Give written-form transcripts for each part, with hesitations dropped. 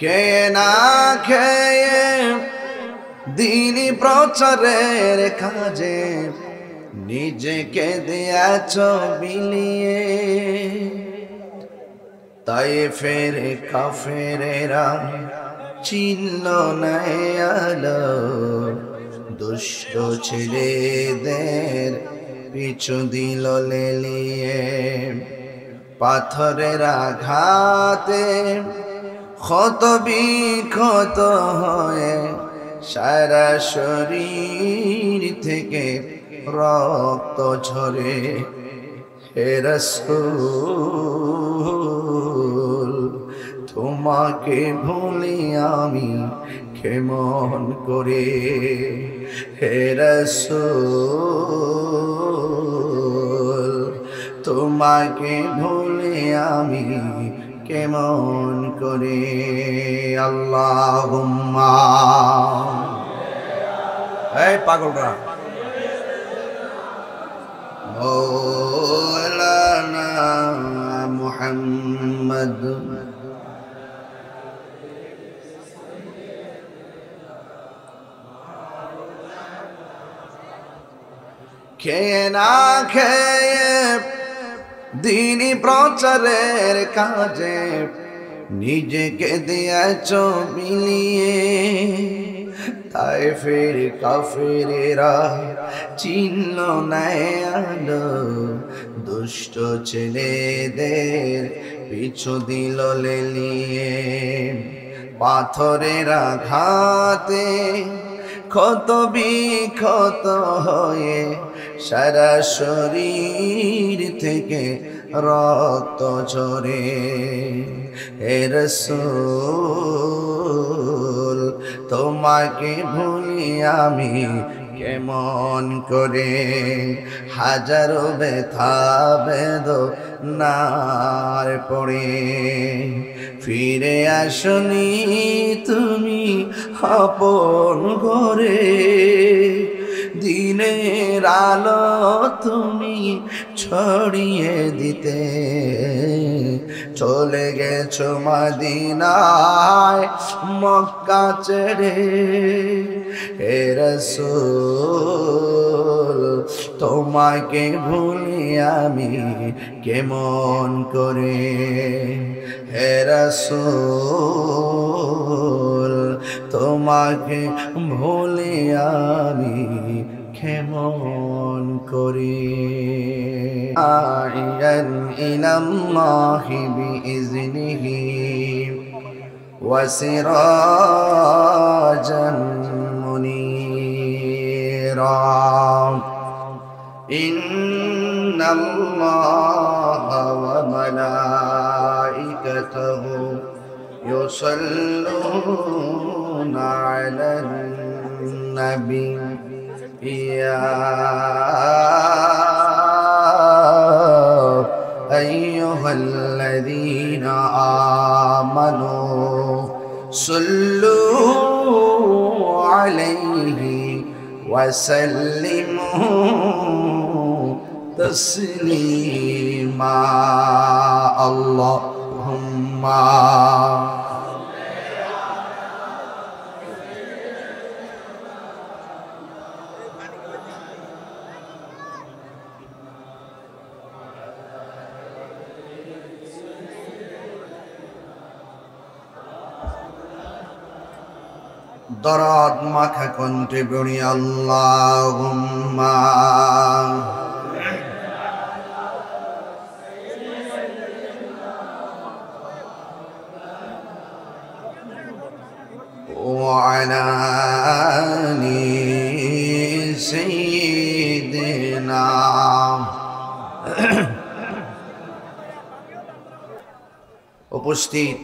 কে না খেয়ে দিনী প্রচারের কাজে নিজেকে দিয়েছ বিলিয়ে, তাই ফের কাফেরেরা চিহ্ন নাই আলো, দুষ্ট ছেলেদের পিছু দিল লেলিয়ে। পাথরের আঘাতে ক্ষত বিক্ষত হয়ে সারা শরীর থেকে রক্ত ঝরে। হে রাসূল তোমাকে ভুলি আমি কেমন করে, হে রাসূল তোমাকে ভুলি আমি কেমন করে। আল্লাহুম্মা, এই পাগলরা, মৌলানা মুহাম্মদ খেয়ে না খেয়ে দিনী প্রচারের কাজে নিজেকে দিয়েছ বিলিয়ে, তাই ফের কাফেরেরা চিহ্ন নাই আলো, দুষ্ট ছেলেদের পিছু দিল লেলিয়ে। পাথরের আঘাতে ক্ষত বিক্ষত হয়ে সারা শরীর থেকে রক্ত ঝরে। হে রাসূল তোমাকে ভুলি আমি কেমন করে, হাজারো ব্যথা বেদনার পড়ে ফিরে আসনি তুমি আপন ঘরে। দিনের আলো তুমি ছড়িয়ে দিতে চলে গেছো মদিনায় মক্কা ছেড়ে। হে রাসূল তোমাকে ভুলি আমি কেমন করে, হে রাসূল তোমাকে ভুলি আমি কেমন করে। আইয়ান ইলাল্লাহি বিইজনিহি ওয়া সিরাজান মুনীরা। ইন্নাল্লাহা ওয়া মালাইকাতাহু ইউসাল্লুনা আলান নবী ইয়া আইয়ুহাল্লাযীনা আমানু সাল্লু আলাইহি ওয়া সাল্লিমু তাসলিমা। আল্লাহুম্মা দরদ মাখা কণ্ঠে বলি আল্লাহুম্মা ওয়া আলা আলি সাইয়্যিদিনা। উপস্থিত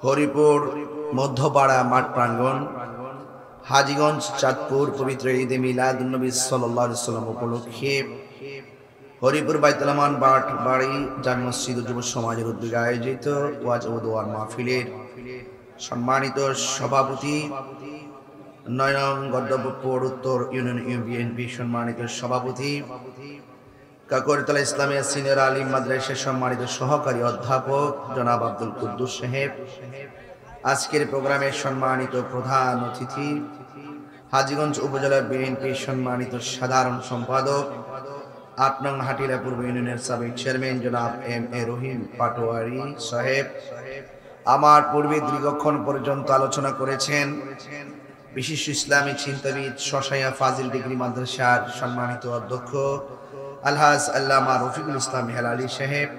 হরিপুর মধ্যপাড়া মাঠ প্রাঙ্গণ, হাজীগঞ্জ, চাঁদপুর পবিত্র ঈদে মিলাদুন্নবী সাল্লাল্লাহু আলাইহি ওয়াসাল্লাম উপলক্ষে হরিপুর বাইতুল আমান বাড়ি জামে মসজিদ ও যুব সমাজের উদ্যোগে আয়োজিত ওয়াজ ও দোয়ার মাহফিলের সম্মানিত সভাপতি, ৯ নং গর্দবপুর উত্তর ইউনিয়ন বিএনপি সম্মানিত সভাপতি কাকরতলা ইসলামিয়া সিনিয়র আলিম মাদ্রাসার সম্মানিত সহকারী অধ্যাপক জনাব আব্দুল কুদ্দুস সাহেব, আজকের প্রোগ্রামের সম্মানিত প্রধান অতিথি হাজীগঞ্জ উপজেলা বিএনপির সম্মানিত সাধারণ সম্পাদক ৮ নং হাটিলা পূর্ব ইউনিয়নের সাবেক চেয়ারম্যান জনাব এম এ রহিম পাটোয়ারি সাহেব, আমার পূর্বে দীর্ঘক্ষণ পর্যন্ত আলোচনা করেছেন বিশিষ্ট ইসলামী চিন্তাবিদ শশাইয়া ফাজিল ডিগ্রি মাদ্রাসার সম্মানিত অধ্যক্ষ আলহাজ আল্লামা রফিকুল ইসলাম হেলালি সাহেব,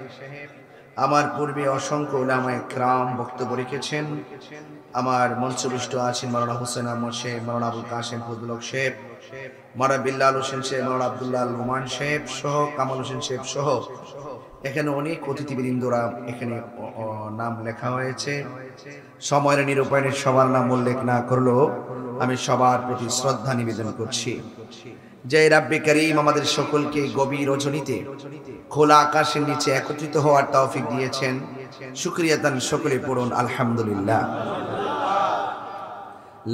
আমার পূর্বে অসংখ্য উলামায়ে কেরাম বক্তব্য রেখেছেন। আমার মঞ্চবিষ্ট আছেন মাওলানা হোসেন আহমদ সাহেব, মাওলানা আবুল কাসেম ফজলুল হক সাহেব, মাওলানা বিল্লাল হোসেন সাহেব, মাওলানা আব্দুল্লাহ আল রহমান সাহেব সহ কামাল হোসেন সাহেব সহ এখানে অনেক অতিথিবৃন্দরা এখানে নাম লেখা হয়েছে। সময়ের নিরূপণের সবার নাম উল্লেখ না করলেও আমি সবার প্রতি শ্রদ্ধা নিবেদন করছি। যে রাব্বে করিম আমাদের সকলকে গভীর রজনীতে খোলা আকাশের নিচে একত্রিত হওয়ার তৌফিক দিয়েছেন, শুকরিয়া তান সকলে পড়ুন আলহামদুলিল্লাহ।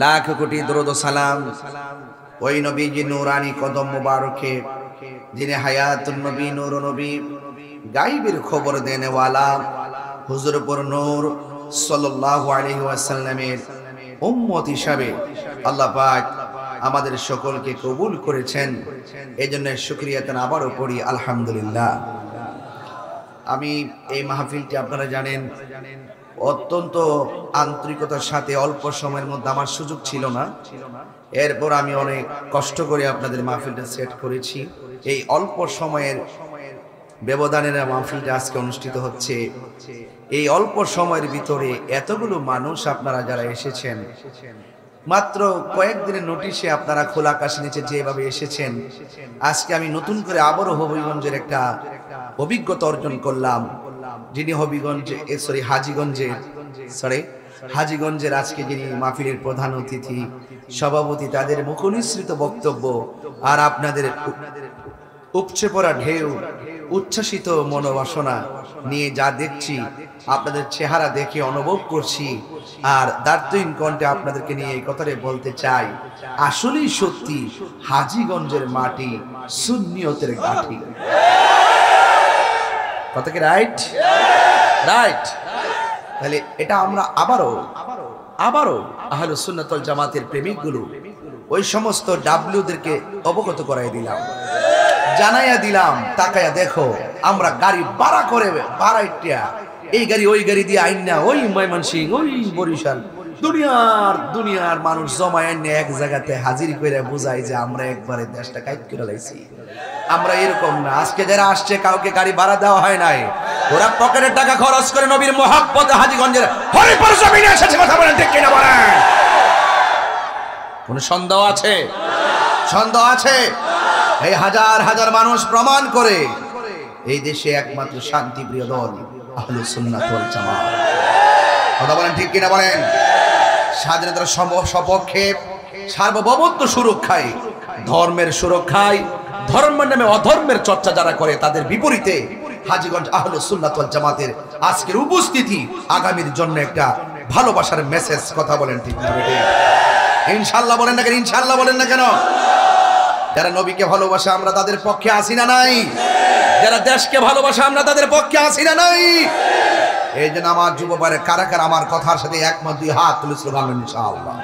লাখ কোটি দরুদ ও সালাম ওই নবীজি নূরানি কদম মুবারকে, যিনি হায়াতুন নবী, নূর নবী, গায়বের খবর দেনেওয়ালা হুজুর পর নূর সাল্লাল্লাহু আলাইহি ওয়াসাল্লামের উম্মত হিসাবে আল্লাহ পাক আমাদের সকলকে কবুল করেছেন। এজন্য শুকরিয়া তান আবারও পড়ি আলহামদুলিল্লাহ। আমি এই মাহফিলটি আপনারা জানেন অত্যন্ত আন্তরিকতার সাথে অল্প সময়ের মধ্যে আমার সুযোগ ছিল না, এরপর আমি অনেক কষ্ট করে আপনাদের মাহফিলটা সেট করেছি। এই অল্প সময়ের ব্যবধানের মাহফিলটা আজকে অনুষ্ঠিত হচ্ছে। এই অল্প সময়ের ভিতরে এতগুলো মানুষ আপনারা যারা এসেছেন, মাত্র কয়েকদিনের নোটিশে আপনারা খোলা আকাশ নিচে যেভাবে এসেছেন, আজকে আমি নতুন করে আবারও হবিগঞ্জের একটা অভিজ্ঞতা অর্জন করলাম। যিনি হাজীগঞ্জের আজকে যিনি মাহফিলের প্রধান অতিথি সভাপতি, তাদের মুখনিসৃত বক্তব্য আর আপনাদের উপচে পড়া ঢেউ, উচ্ছ্বাসিত মনোবাসনা নিয়ে যা দেখছি, আপনাদের চেহারা দেখে অনুভব করছি, আর দার্থহীন কণ্ঠে আপনাদেরকে নিয়ে এই কথাটা বলতে চাই, আসলেই সত্যি হাজীগঞ্জের মাটি সুন্নিয়তের গাঁটি। কথা কি রাইট? রাইট। তাহলে এটা আমরা আবারও আহলুস সুন্নাত ওয়াল জামাতের প্রেমিকগুলো ওই সমস্ত ডাব্লিউদেরকে অবগত করাই দিলাম, জানাইয়া দিলাম, তাকায়া দেখো আমরা গাড়ি ভাড়া করে এই গাড়ি ওই গাড়ি দিয়ে আইন না, ওই ময়মনসিংহ, ওই বরিশাল, দুনিয়ার মানুষ জমায় এনে এক জায়গাতে হাজির করে বুঝাই যে আমরা একবারে দেশটা কাইট করে লাইছি। আমরা এরকম না। আজকে যারা আসছে কাউকে গাড়ি ভাড়া দেওয়া হয় নাই, ওরা পকেটের টাকা খরচ করে নবীর মহব্বতে হাজীগঞ্জের হরিপুর জমিনে এসেছে। কথা বলেন ঠিক কিনা বলেন? কোন সন্দেহ আছে? সন্দেহ আছে? এই হাজার হাজার মানুষ প্রমাণ করে এই দেশে একমাত্র শান্তিপ্রিয় দল আহলুস সুন্নাত ওয়াল জামাত। কথা বলেন ঠিক কিনা বলেন? স্বাধীনতার সপক্ষে, সার্বভৌমত্ব সুরক্ষায়, ধর্মের সুরক্ষায়, ধর্মের নামে অধর্মের চর্চা যারা করে তাদের বিপরীতে হাজীগঞ্জ আহলুস সুন্নাত ওয়াল জামাতের আজকের উপস্থিতি আগামীর জন্য একটা ভালোবাসার মেসেজ। কথা বলেন ঠিক কিনা? ইনশাআল্লাহ বলেন না কেন? ইনশাআল্লাহ বলেন না কেন? যারা নবীকে ভালোবাসে আমরা তাদের পক্ষে আসি না নাই? যারা দেশকে ভালোবাসে আমরা তাদের পক্ষে আসি না নাই? এই জন্য আমার যুববারে কারা কারা আমার কথার সাথে একমত, দুই হাত তুলে বলবেন ইনশাআল্লাহ।